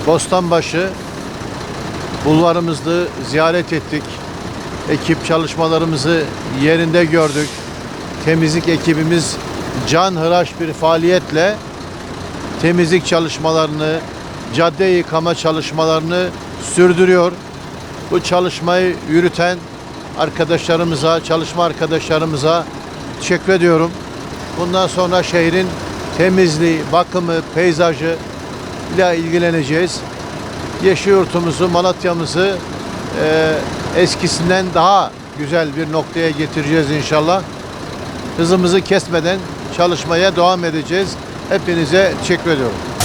Bostanbaşı bulvarımızı ziyaret ettik. Ekip çalışmalarımızı yerinde gördük. Temizlik ekibimiz canhıraş bir faaliyetle temizlik çalışmalarını, cadde yıkama çalışmalarını sürdürüyor. Bu çalışmayı yürüten arkadaşlarımıza, çalışma arkadaşlarımıza teşekkür ediyorum. Bundan sonra şehrin temizliği, bakımı, peyzajı ile ilgileneceğiz. Yeşilyurt'umuzu, Malatya'mızı eskisinden daha güzel bir noktaya getireceğiz inşallah. Hızımızı kesmeden çalışmaya devam edeceğiz. Hepinize teşekkür ediyorum.